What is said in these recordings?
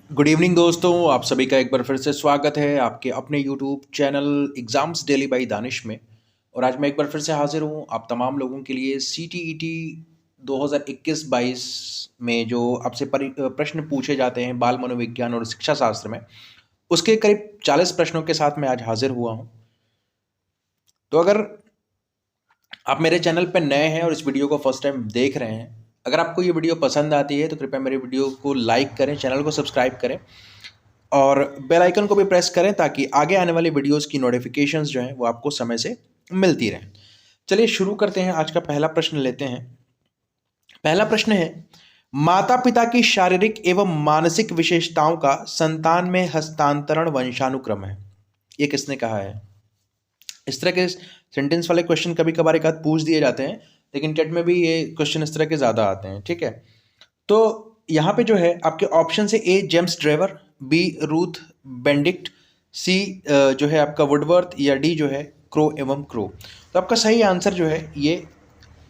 Good evening दोस्तों, आप सभी का एक बार फिर से स्वागत है आपके अपने YouTube channel exams daily by Danish में। और आज मैं एक बार फिर से हाजिर हूँ आप तमाम लोगों के लिए सीटीईटी 2021-22 में जो आपसे प्रश्न पूछे जाते हैं बाल मनोविज्ञान और शिक्षा शास्त्र में, उसके करीब 40 प्रश्नों के साथ मैं आज हाजिर हुआ हूँ। तो अगर आप मेरे चैनल पर नए हैं और इस वीडियो को फर्स्ट टाइम देख रहे हैं, अगर आपको ये वीडियो पसंद आती है तो कृपया मेरे वीडियो को लाइक करें, चैनल को सब्सक्राइब करें और बेल आइकन को भी प्रेस करें ताकि आगे आने वाली वीडियोस की नोटिफिकेशंस जो हैं वो आपको समय से मिलती रहें। चलिए शुरू करते हैं। आज का पहला प्रश्न लेते हैं। पहला प्रश्न है, माता पिता की शारीरिक एवं मानसिक विशेषताओं का संतान में हस्तांतरण वंशानुक्रम है। ये किसने कहा है? इस तरह के सेंटेंस वाले क्वेश्चन कभी कभार एक आध पूछ दिए जाते हैं, लेकिन टेट में भी ये क्वेश्चन इस तरह के ज़्यादा आते हैं। ठीक है, तो यहाँ पे जो है आपके ऑप्शन है A James Drever, B Ruth Benedict, C जो है आपका वुडवर्थ, या डी जो है क्रो एवं क्रो। तो आपका सही आंसर जो है ये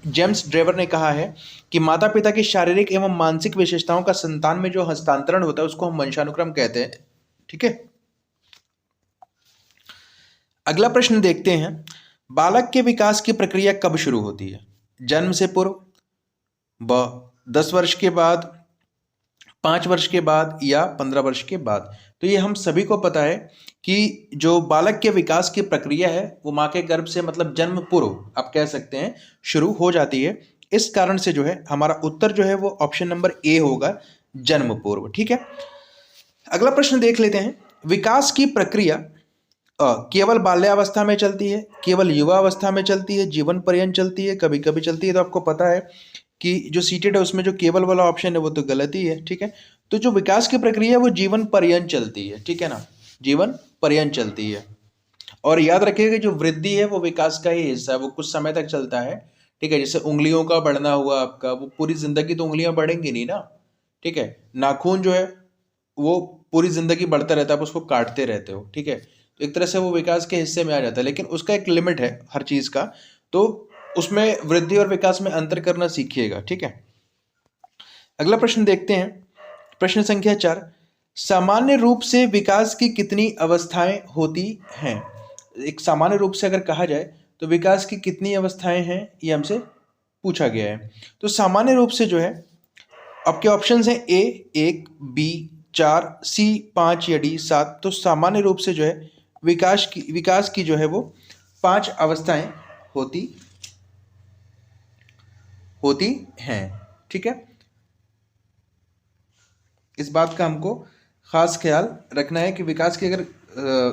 जेम्स ड्रेवर ने कहा है कि माता पिता की शारीरिक एवं मानसिक विशेषताओं का संतान में जो हस्तांतरण होता है उसको हम वंशानुक्रम कहते हैं। ठीक है, अगला प्रश्न देखते हैं। बालक के विकास की प्रक्रिया कब शुरू होती है? जन्म से पूर्व, ब 10 वर्ष के बाद, 5 वर्ष के बाद, या 15 वर्ष के बाद। तो ये हम सभी को पता है कि जो बालक के विकास की प्रक्रिया है वो माँ के गर्भ से मतलब जन्म पूर्व आप कह सकते हैं शुरू हो जाती है। इस कारण से जो है हमारा उत्तर जो है वो ऑप्शन नंबर ए होगा, जन्म पूर्व। ठीक है, अगला प्रश्न देख लेते हैं। विकास की प्रक्रिया केवल बाल्यावस्था में चलती है, केवल युवावस्था में चलती है, जीवन पर्यंत चलती है, कभी कभी चलती है? तो आपको पता है कि जो सीटेड है उसमें जो केवल वाला ऑप्शन है वो तो गलत ही है। ठीक है, तो जो विकास की प्रक्रिया है वो जीवन पर्यंत चलती है। ठीक है ना, जीवन पर्यंत चलती है। और याद रखिएगा जो वृद्धि है वो विकास का ही हिस्सा है, वो कुछ समय तक चलता है। ठीक है, जैसे उंगलियों का बढ़ना हुआ आपका, वो पूरी जिंदगी तो उंगलियां बढ़ेंगी नहीं ना। ठीक है, नाखून जो है वो पूरी जिंदगी बढ़ता रहता है, आप उसको काटते रहते हो। ठीक है, तो एक तरह से वो विकास के हिस्से में आ जाता है, लेकिन उसका एक लिमिट है हर चीज का। तो उसमें वृद्धि और विकास में अंतर करना सीखिएगा। ठीक है, अगला प्रश्न देखते हैं। प्रश्न संख्या 4, सामान्य रूप से विकास की कितनी अवस्थाएं होती हैं? एक सामान्य रूप से अगर कहा जाए तो विकास की कितनी अवस्थाएं हैं ये हमसे पूछा गया है। तो सामान्य रूप से जो है आपके ऑप्शन हैं ए 1, बी 4, सी 5, या डी 7। तो सामान्य रूप से जो है विकास की जो है वो 5 अवस्थाएं होती होती हैं। ठीक है, इस बात का हमको खास ख्याल रखना है कि विकास की अगर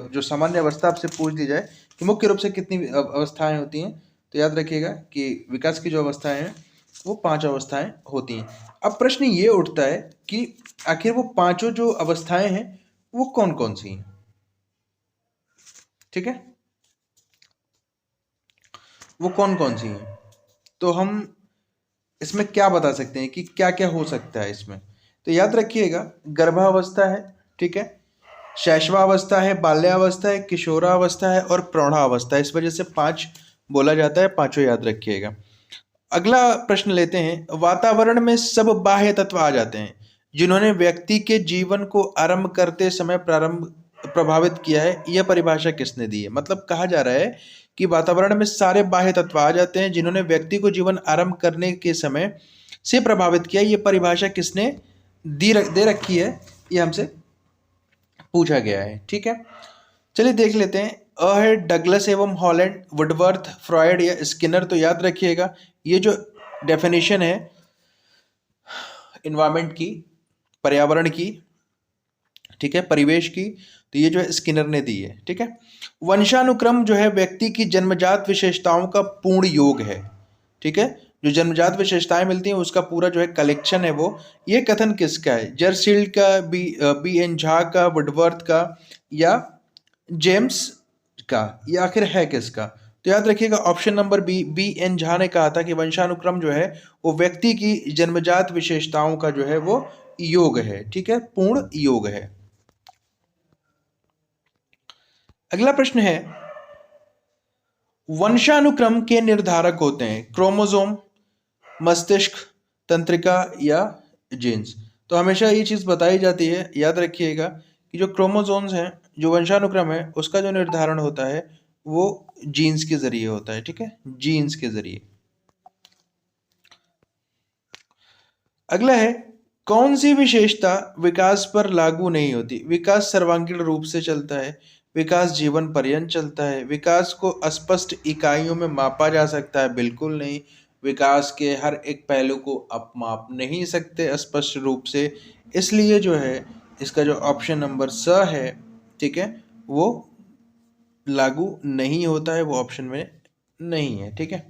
जो सामान्य अवस्था आपसे पूछ दी जाए कि मुख्य रूप से कितनी अवस्थाएं होती हैं, तो याद रखिएगा कि विकास की जो अवस्थाएं हैं वो 5 अवस्थाएं होती हैं। अब प्रश्न ये उठता है कि आखिर वो पांचों जो अवस्थाएं हैं वो कौन कौन सी हैं? ठीक है, वो कौन कौन सी हैं? तो हम इसमें क्या बता सकते हैं कि क्या क्या हो सकता है इसमें? तो याद रखिएगा, गर्भावस्था है, ठीक है, शैशवावस्था है, बाल्यावस्था है, किशोरावस्था है और प्रौढ़ावस्था है। इस वजह से 5 बोला जाता है, पांचों याद रखिएगा। अगला प्रश्न लेते हैं। वातावरण में सब बाह्य तत्व आ जाते हैं जिन्होंने व्यक्ति के जीवन को आरंभ करते समय प्रारंभ प्रभावित किया है, यह परिभाषा किसने दी है? मतलब कहा जा रहा है कि वातावरण में सारे बाह्य तत्व आ जाते हैं जिन्होंने व्यक्ति को जीवन आरंभ करने के समय से प्रभावित किया। ये परिभाषा किसने दे रखी है, ये हमसे पूछा गया है। ठीक है, चलिए देख लेते हैं। अ है डगलस एवं हॉलैंड, वुडवर्थ, फ्रॉयड या स्किनर। तो याद रखिएगा ये जो डेफिनेशन है इन्वायरमेंट की, पर्यावरण की, ठीक है, परिवेश की, तो ये जो है स्किनर ने दी है। ठीक है, वंशानुक्रम जो है व्यक्ति की जन्मजात विशेषताओं का पूर्ण योग है। ठीक है, जो जन्मजात विशेषताएं मिलती हैं उसका पूरा जो है कलेक्शन है वो। ये कथन किसका है? जर्सील्ड का, बी एन झा का, वुडवर्थ का, या जेम्स का? ये आखिर है किसका? तो याद रखिएगा option number B N Jha ने कहा था कि वंशानुक्रम जो है वो व्यक्ति की जन्मजात विशेषताओं का जो है वो योग है। ठीक है, पूर्ण योग है। अगला प्रश्न है, वंशानुक्रम के निर्धारक होते हैं क्रोमोसोम, मस्तिष्क, तंत्रिका या जीन्स? तो हमेशा ये चीज़ बताई जाती है, याद रखिएगा, कि जो क्रोमोसोम्स हैं, जो वंशानुक्रम है, उसका जो निर्धारण होता है वो जीन्स के जरिए होता है। ठीक है, जीन्स के जरिए। अगला है, कौन सी विशेषता विकास पर लागू नहीं होती? विकास सर्वांगीण रूप से चलता है, विकास जीवन पर्यंत चलता है, विकास को स्पष्ट इकाइयों में मापा जा सकता है, बिल्कुल नहीं। विकास के हर एक पहलू को आप माप नहीं सकते स्पष्ट रूप से, इसलिए जो है इसका जो ऑप्शन नंबर स है, ठीक है, वो लागू नहीं होता है, वो ऑप्शन में नहीं है। ठीक है,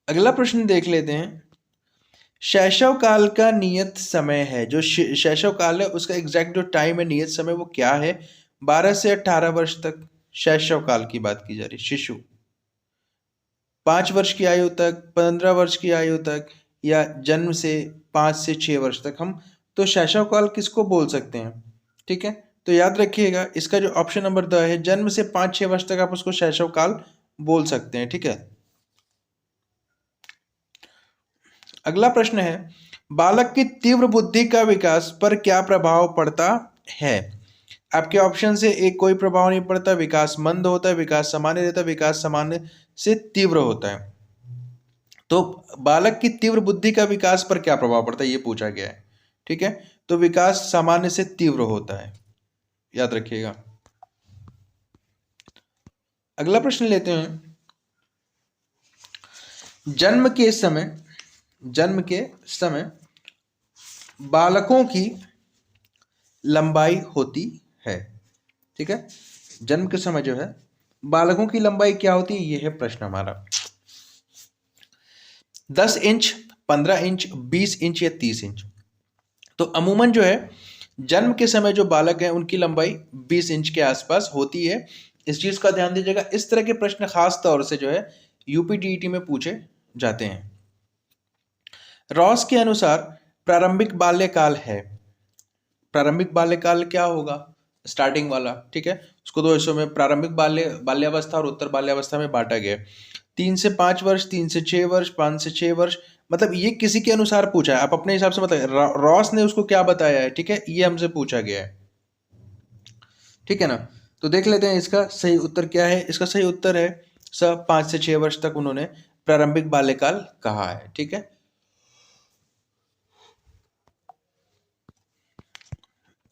अगला प्रश्न देख लेते हैं। शैशव काल का नियत समय है, जो शैशव काल है उसका एग्जैक्ट जो टाइम है, नियत समय, वो क्या है? 12 से 18 वर्ष तक शैशव काल की बात की जा रही। शिशु 5 वर्ष की आयु तक, 15 वर्ष की आयु तक, या जन्म से 5 से 6 वर्ष तक हम तो शैशव काल किसको बोल सकते हैं? ठीक है, तो याद रखिएगा इसका जो ऑप्शन नंबर 2 है, जन्म से 5-6 वर्ष तक आप उसको शैशव काल बोल सकते हैं। ठीक है, अगला प्रश्न है, बालक की तीव्र बुद्धि का विकास पर क्या प्रभाव पड़ता है? आपके ऑप्शन से एक कोई प्रभाव नहीं पड़ता, विकास मंद होता है, विकास सामान्य रहता है, विकास सामान्य से तीव्र होता है। तो बालक की तीव्र बुद्धि का विकास पर क्या प्रभाव पड़ता है, ये पूछा गया है। ठीक है, तो विकास सामान्य से तीव्र होता है, याद रखिएगा। अगला प्रश्न लेते हैं, जन्म के समय बालकों की लंबाई होती है। ठीक है, जन्म के समय जो है बालकों की लंबाई क्या होती है, ये है प्रश्न हमारा। 10 इंच, 15 इंच, 20 इंच या 30 इंच? तो अमूमन जो है जन्म के समय जो बालक है उनकी लंबाई 20 इंच के आसपास होती है। इस चीज का ध्यान दीजिएगा, इस तरह के प्रश्न खास तौर से जो है यूपीटीईटी में पूछे जाते हैं। रॉस के अनुसार प्रारंभिक बाल्यकाल है, प्रारंभिक बाल्यकाल क्या होगा? स्टार्टिंग वाला। ठीक है, उसको दो हिस्सों में प्रारंभिक बाल्यावस्था और उत्तर बाल्यावस्था में बांटा गया है। 3 से 5 वर्ष, 3 से 6 वर्ष, 5 से 6 वर्ष, मतलब ये किसी के अनुसार पूछा है, आप अपने हिसाब से बताइए रॉस ने उसको क्या बताया है। ठीक है, ये हमसे पूछा गया है। ठीक है ना, तो देख लेते हैं इसका सही उत्तर क्या है। इसका सही उत्तर है 5 से 6 वर्ष तक उन्होंने प्रारंभिक बाल्यकाल कहा है। ठीक है,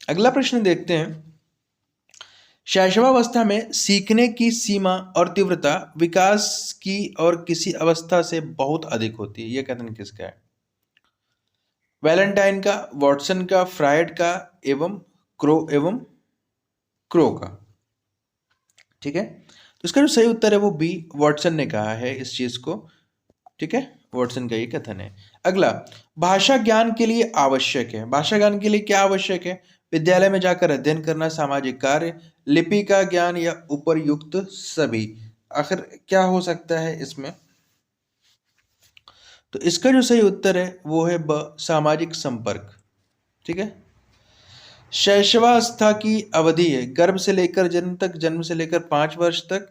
अगला प्रश्न देखते हैं। शैशवावस्था में सीखने की सीमा और तीव्रता विकास की और किसी अवस्था से बहुत अधिक होती है, यह कथन किसका है? वैलेंटाइन का, वॉटसन का, फ्रायड का, एवं क्रो का। ठीक है, तो इसका जो सही उत्तर है वो बी, वॉटसन ने कहा है इस चीज को। ठीक है, वॉटसन का ये कथन है। अगला, भाषा ज्ञान के लिए आवश्यक है, भाषा ज्ञान के लिए क्या आवश्यक है? विद्यालय में जाकर अध्ययन करना, सामाजिक कार्य, लिपि का ज्ञान, या उपरयुक्त सभी? आखिर क्या हो सकता है इसमें? तो इसका जो सही उत्तर है वो है ब, सामाजिक संपर्क। ठीक है, शैशवावस्था की अवधि है गर्भ से लेकर जन्म तक, जन्म से लेकर 5 वर्ष तक।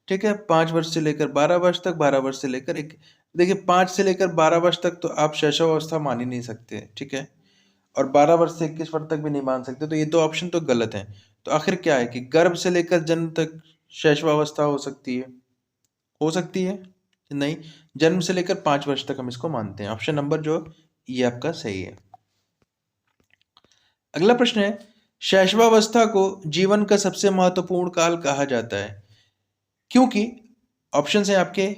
ठीक है, 5 वर्ष से लेकर 12 वर्ष तक, 12 वर्ष से लेकर एक, देखिए 5 से लेकर 12 वर्ष तक तो आप शैशवावस्था मान ही नहीं सकते। ठीक है, और 12 वर्ष से 21 वर्ष तक भी नहीं मान सकते, तो ये दो ऑप्शन तो गलत हैं। तो आखिर क्या है कि गर्भ से लेकर जन्म तक शैशवावस्था हो सकती है, हो सकती है नहीं, जन्म से लेकर 5 वर्ष तक हम इसको मानते हैं। ऑप्शन नंबर जो ये आपका सही है। अगला प्रश्न है, शैशवावस्था को जीवन का सबसे महत्वपूर्ण काल कहा जाता है क्योंकि? ऑप्शन है आपके,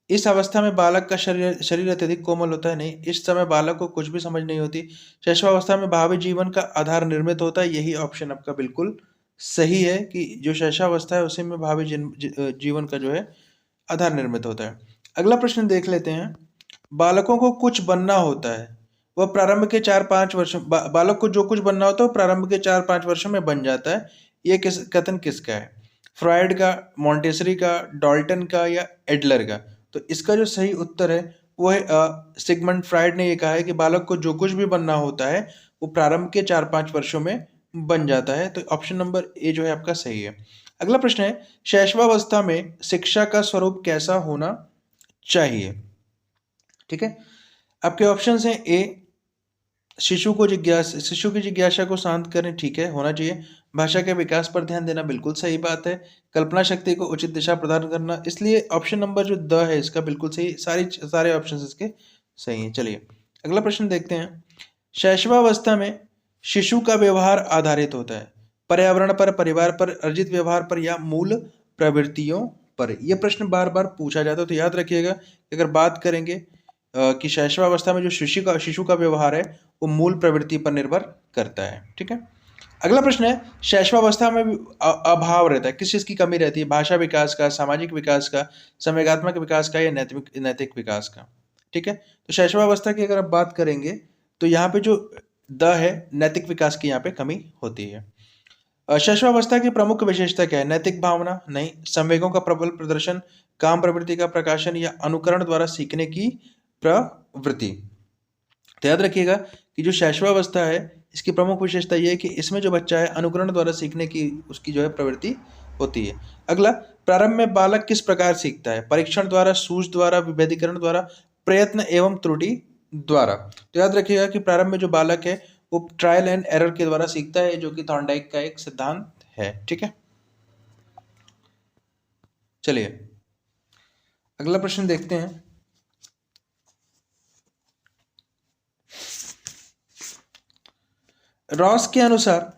इस अवस्था में बालक का शरीर अत्यधिक कोमल होता है, नहीं, इस समय बालक को कुछ भी समझ नहीं होती, शैशवावस्था में भावी जीवन का आधार निर्मित होता है। यही ऑप्शन आपका बिल्कुल सही है कि जो शैशवावस्था है उसी में भावी जीवन का जो है आधार निर्मित होता है। अगला प्रश्न देख लेते हैं, बालकों को कुछ बनना होता है, वह प्रारंभ के 4-5 वर्षों बालक को जो कुछ बनना होता है वो प्रारंभ के 4-5 वर्षों में बन जाता है, ये कथन किसका है? फ्रॉयड का, मॉन्टेसरी का, डाल्टन का, या एडलर का? तो इसका जो सही उत्तर है वो है सिगमंड फ्रॉयड ने ये कहा है कि बालक को जो कुछ भी बनना होता है वो प्रारंभ के 4-5 वर्षों में बन जाता है। तो ऑप्शन नंबर ए जो है आपका सही है। अगला प्रश्न है, शैशवावस्था में शिक्षा का स्वरूप कैसा होना चाहिए? ठीक है, आपके ऑप्शंस हैं ए, शिशु की जिज्ञासा को शांत करें, ठीक है, होना चाहिए। भाषा के विकास पर ध्यान देना, बिल्कुल सही बात है। कल्पना शक्ति को उचित दिशा प्रदान करना, इसलिए ऑप्शन नंबर जो द है इसका बिल्कुल सही, सारे ऑप्शन इसके सही हैं। चलिए अगला प्रश्न देखते हैं। शैशवावस्था में शिशु का व्यवहार आधारित होता है पर्यावरण पर, परिवार पर, अर्जित व्यवहार पर या मूल प्रवृत्तियों पर। यह प्रश्न बार बार पूछा जाता है, तो याद रखिएगा कि अगर बात करेंगे कि शैशवावस्था में जो शिशु का व्यवहार है वो मूल प्रवृत्ति पर निर्भर करता है, ठीक है। अगला प्रश्न है, शैशवावस्था में अभाव रहता है, किस चीज की कमी रहती है? भाषा विकास का, सामाजिक विकास का, संवेगात्मक विकास का या नैतिक विकास का, ठीक है। तो शैशवावस्था की अगर आप बात करेंगे तो यहाँ पे जो द है, नैतिक विकास की यहाँ पे कमी होती है। शैशवावस्था की प्रमुख विशेषता क्या है? नैतिक भावना नहीं, संवेगों का प्रबल प्रदर्शन, काम प्रवृत्ति का प्रकाशन या अनुकरण द्वारा सीखने की प्रवृत्ति। तो याद रखिएगा कि जो शैशवावस्था है इसकी प्रमुख विशेषता यह है कि इसमें जो बच्चा है अनुकरण द्वारा सीखने की उसकी जो है प्रवृत्ति होती है। अगला, प्रारंभ में बालक किस प्रकार सीखता है? परीक्षण द्वारा, सूझ द्वारा, विभेदीकरण द्वारा, प्रयत्न एवं त्रुटि द्वारा। तो याद रखिएगा कि प्रारंभ में जो बालक है वो ट्रायल एंड एरर के द्वारा सीखता है, जो कि थॉर्नडाइक का एक सिद्धांत है, ठीक है। चलिए अगला प्रश्न देखते हैं। रॉस के अनुसार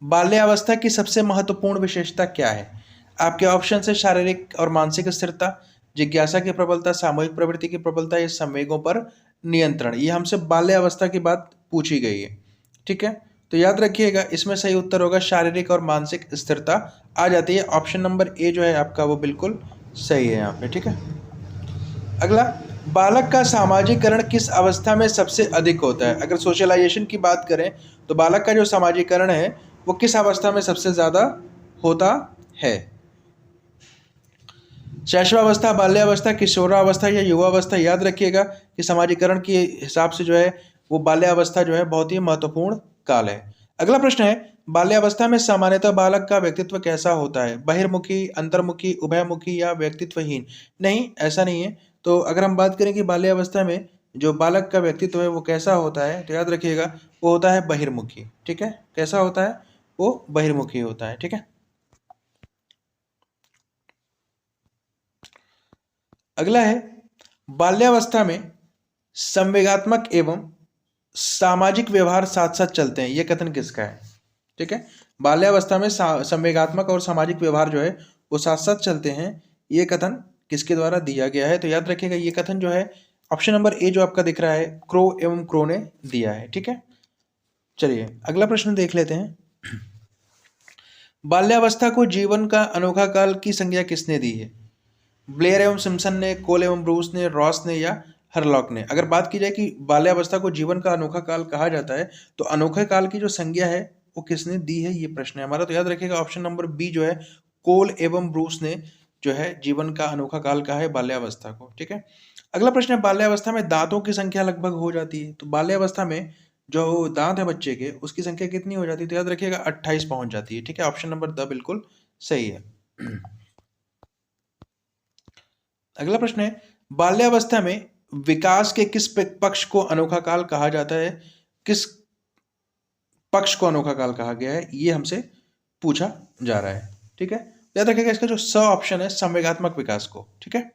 बाल्यावस्था की सबसे महत्वपूर्ण विशेषता क्या है? आपके ऑप्शन है शारीरिक और मानसिक स्थिरता, जिज्ञासा की प्रबलता, सामूहिक प्रवृत्ति की प्रबलता या संवेगों पर नियंत्रण। ये हमसे बाल्यावस्था की बात पूछी गई है, ठीक है। तो याद रखिएगा इसमें सही उत्तर होगा शारीरिक और मानसिक स्थिरता आ जाती है। ऑप्शन नंबर ए जो है आपका वो बिल्कुल सही है यहाँ पे, ठीक है। अगला, बालक का सामाजिकरण किस अवस्था में सबसे अधिक होता है? अगर सोशलाइजेशन की बात करें तो बालक का जो सामाजिकरण है वो किस अवस्था में सबसे ज्यादा होता है? शैशवावस्था, बाल्यावस्था, किशोरावस्था या युवावस्था। याद रखिएगा कि सामाजिकरण के हिसाब से जो है वो बाल्यावस्था जो है बहुत ही महत्वपूर्ण काल है। अगला प्रश्न है, बाल्यावस्था में सामान्यतः बालक का व्यक्तित्व कैसा होता है? बहिर्मुखी, अंतर्मुखी, उभयमुखी या व्यक्तित्वहीन? नहीं, ऐसा नहीं है। तो अगर हम बात करें कि बाल्यावस्था में जो बालक का व्यक्तित्व है वो कैसा होता है, तो याद रखिएगा वो होता है बहिर्मुखी, ठीक है। कैसा होता है? वो बहिर्मुखी होता है, ठीक है। अगला है, बाल्यावस्था में संवेगात्मक एवं सामाजिक व्यवहार साथ साथ चलते हैं, यह कथन किसका है? ठीक है, बाल्यावस्था में संवेगात्मक और सामाजिक व्यवहार जो है वो साथ साथ चलते हैं, यह कथन किसके द्वारा दिया गया है? तो याद रखिएगा ये कथन जो है ऑप्शन नंबर ए जो आपका दिख रहा है, क्रो एवं क्रो ने दिया है, ठीक है। चलिए अगला प्रश्न देख लेते हैं। बाल्यावस्था को जीवन का अनोखा काल की संज्ञा किसने दी है? ब्लेयर एवं सिम्पसन ने, कोल एवं ब्रूस ने, रॉस ने या हरलॉक ने? अगर बात की जाए कि बाल्यावस्था को जीवन का अनोखा काल कहा जाता है तो अनोखे काल की जो संज्ञा है वो किसने दी है, ये प्रश्न है हमारा। तो याद रखिएगा ऑप्शन नंबर बी जो है, कोल एवं ब्रूस ने जो है जीवन का अनोखा काल कहा है बाल्यावस्था को, ठीक है। अगला प्रश्न है, बाल्यावस्था में दांतों की संख्या लगभग हो जाती है, तो बाल्यावस्था में जो दांत है बच्चे के उसकी संख्या कितनी हो जाती है? तो याद रखिएगा 28 पहुंच जाती है, ठीक है। ऑप्शन नंबर द बिल्कुल सही है। अगला प्रश्न है, बाल्यावस्था में विकास के किस पक्ष को अनोखा काल कहा जाता है? किस पक्ष को अनोखा काल कहा गया है, ये हमसे पूछा जा रहा है, ठीक है। याद रखिएगा इसका जो स ऑप्शन है संवेगात्मक विकास को, ठीक है।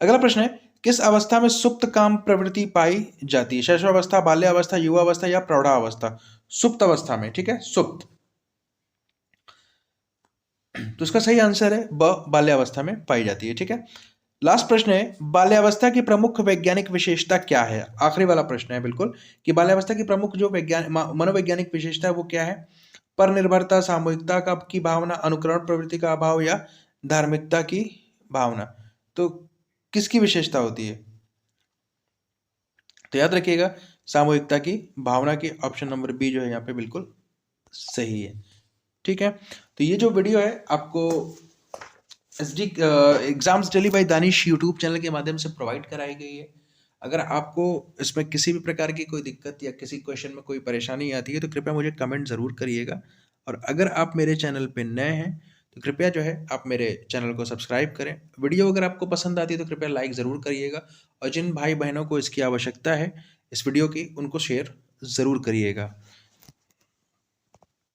अगला प्रश्न है, किस अवस्था में सुप्त काम प्रवृत्ति पाई जाती है? शैशवावस्था, बाल्यावस्था, युवावस्था या प्रौढ़ावस्था? सुप्त अवस्था में, ठीक है, सुप्त। तो इसका सही आंसर है ब, बाल्यावस्था में पाई जाती है, ठीक है। लास्ट प्रश्न है, बाल्यावस्था की प्रमुख वैज्ञानिक विशेषता क्या है? आखिरी वाला प्रश्न है बिल्कुल, कि बाल्यावस्था की प्रमुख जो मनोवैज्ञानिक विशेषता है वो क्या है? पर निर्भरता, सामूहिकता का की भावना, अनुकरण प्रवृत्ति का अभाव या धार्मिकता की भावना? तो किसकी विशेषता होती है? तो याद रखिएगा सामूहिकता की भावना की, ऑप्शन नंबर बी जो है यहाँ पे बिल्कुल सही है, ठीक है। तो ये जो वीडियो है आपको SD exams daily by Danish YouTube channel के माध्यम से प्रोवाइड कराई गई है। अगर आपको इसमें किसी भी प्रकार की कोई दिक्कत या किसी क्वेश्चन में कोई परेशानी आती है तो कृपया मुझे कमेंट ज़रूर करिएगा। और अगर आप मेरे चैनल पे नए हैं तो कृपया जो है आप मेरे चैनल को सब्सक्राइब करें। वीडियो अगर आपको पसंद आती है तो कृपया लाइक ज़रूर करिएगा, और जिन भाई बहनों को इसकी आवश्यकता है इस वीडियो की, उनको शेयर ज़रूर करिएगा।